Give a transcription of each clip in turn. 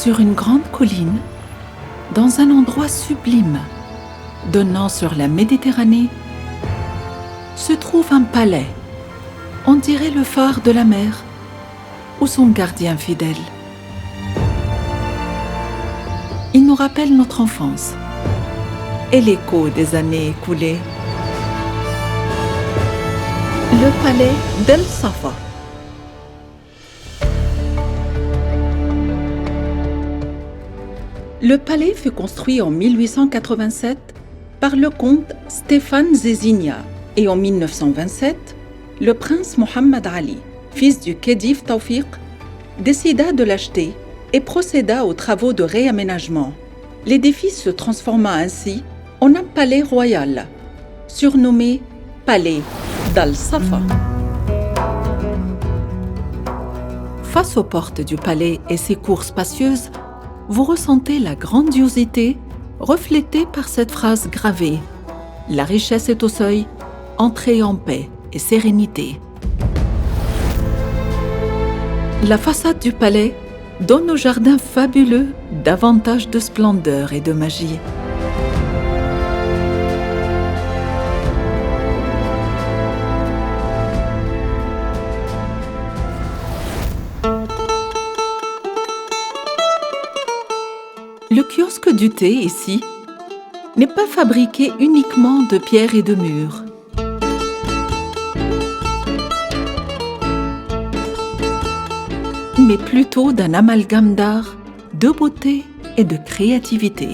Sur une grande colline, dans un endroit sublime, donnant sur la Méditerranée, se trouve un palais, on dirait le phare de la mer, ou son gardien fidèle. Il nous rappelle notre enfance et l'écho des années écoulées. Le palais d'El Safa. Le palais fut construit en 1887 par le comte Stéphane Zézigna et en 1927, le prince Mohammed Ali, fils du khedive Tawfiq, décida de l'acheter et procéda aux travaux de réaménagement. L'édifice se transforma ainsi en un palais royal, surnommé Palais d'Al Safa. Face aux portes du palais et ses cours spacieuses, vous ressentez la grandiosité reflétée par cette phrase gravée. La richesse est au seuil, entrez en paix et sérénité. La façade du palais donne au jardin fabuleux davantage de splendeur et de magie. Le kiosque du thé, ici, n'est pas fabriqué uniquement de pierre et de murs. Mais plutôt d'un amalgame d'art, de beauté et de créativité.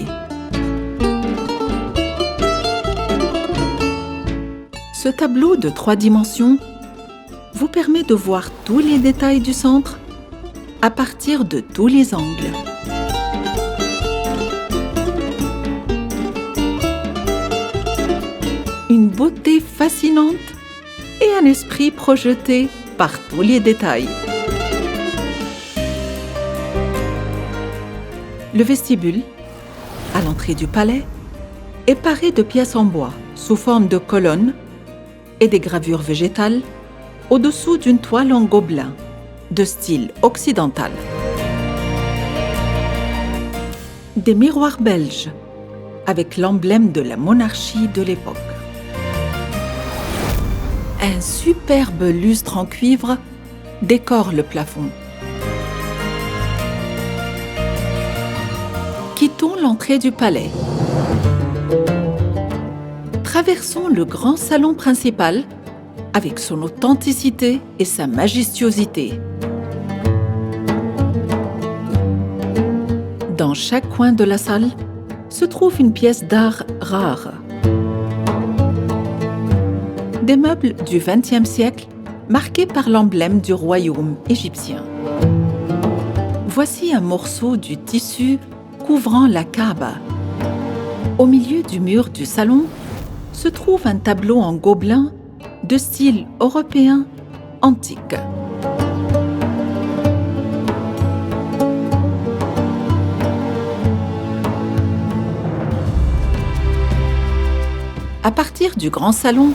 Ce tableau de 3 dimensions vous permet de voir tous les détails du centre à partir de tous les angles. Une beauté fascinante et un esprit projeté par tous les détails. Le vestibule, à l'entrée du palais, est paré de pièces en bois sous forme de colonnes et des gravures végétales au-dessous d'une toile en gobelin de style occidental. Des miroirs belges avec l'emblème de la monarchie de l'époque. Un superbe lustre en cuivre décore le plafond. Quittons l'entrée du palais. Traversons le grand salon principal avec son authenticité et sa majestuosité. Dans chaque coin de la salle se trouve une pièce d'art rare. Des meubles du XXe siècle marqués par l'emblème du royaume égyptien. Voici un morceau du tissu couvrant la Kaaba. Au milieu du mur du salon se trouve un tableau en gobelin de style européen antique. À partir du grand salon,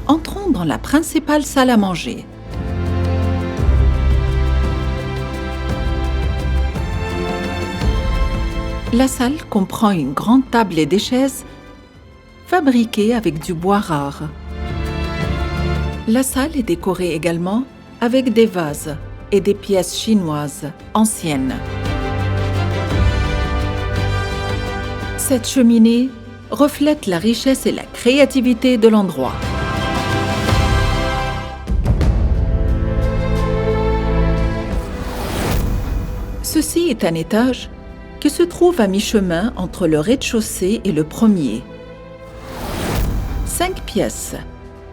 entrons dans la principale salle à manger. La salle comprend une grande table et des chaises fabriquées avec du bois rare. La salle est décorée également avec des vases et des pièces chinoises anciennes. Cette cheminée reflète la richesse et la créativité de l'endroit. Ceci est un étage qui se trouve à mi-chemin entre le rez-de-chaussée et le premier. 5 pièces,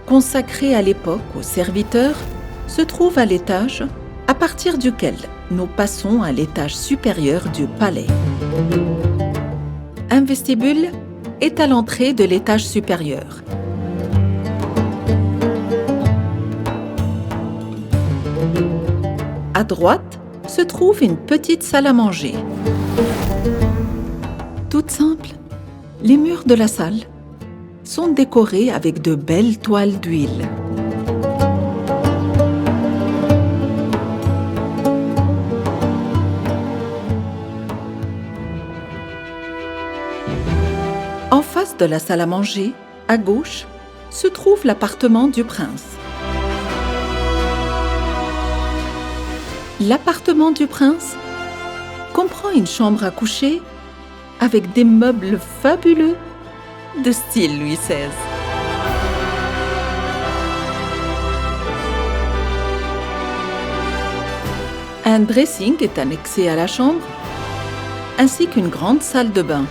consacrées à l'époque aux serviteurs, se trouvent à l'étage à partir duquel nous passons à l'étage supérieur du palais. Un vestibule est à l'entrée de l'étage supérieur. À droite se trouve une petite salle à manger. Toute simple, les murs de la salle sont décorés avec de belles toiles d'huile. de la salle à manger, à gauche, se trouve l'appartement du prince. L'appartement du prince comprend une chambre à coucher avec des meubles fabuleux de style Louis XVI. Un dressing est annexé à la chambre, ainsi qu'une grande salle de bain.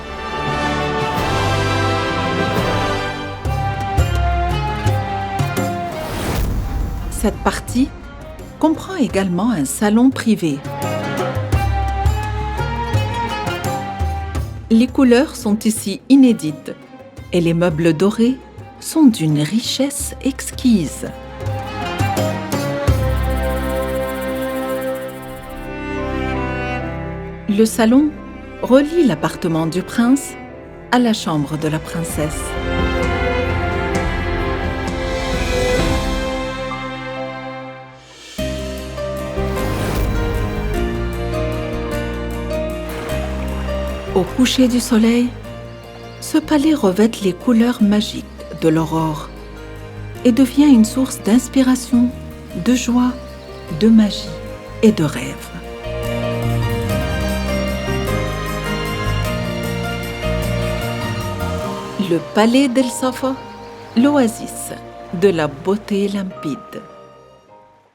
Cette partie comprend également un salon privé. Les couleurs sont ici inédites et les meubles dorés sont d'une richesse exquise. Le salon relie l'appartement du prince à la chambre de la princesse. Au coucher du soleil, ce palais revêt les couleurs magiques de l'aurore et devient une source d'inspiration, de joie, de magie et de rêve. Le palais d'El Safa, l'oasis de la beauté limpide.